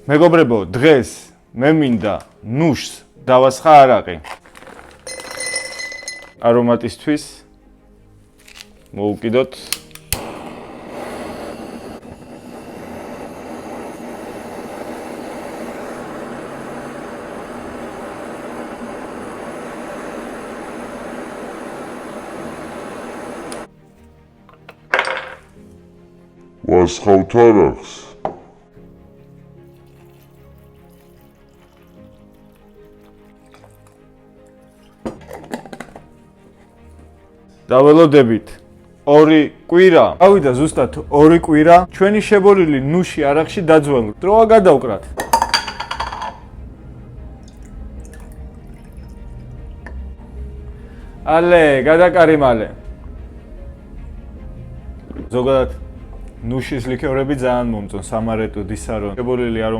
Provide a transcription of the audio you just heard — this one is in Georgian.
მეგობრებო, დღეს მე მინდა ნუშს დავასხა არაყი. არომატისთვის მოვუკიდოთ ვასხავთ არახს. დაველოდებით 2 კვირა. ავიდა ზუსტად 2 კვირა. ჩვენი შებოლილი ნუში არახში დაძველა. დროა გადავკრათ. ალე, გადაკარი მალე. ზოგადად ნუშის ლიქევრები ძალიან მომწონს, სამარეტოდ ისა რომ შებოლილი არ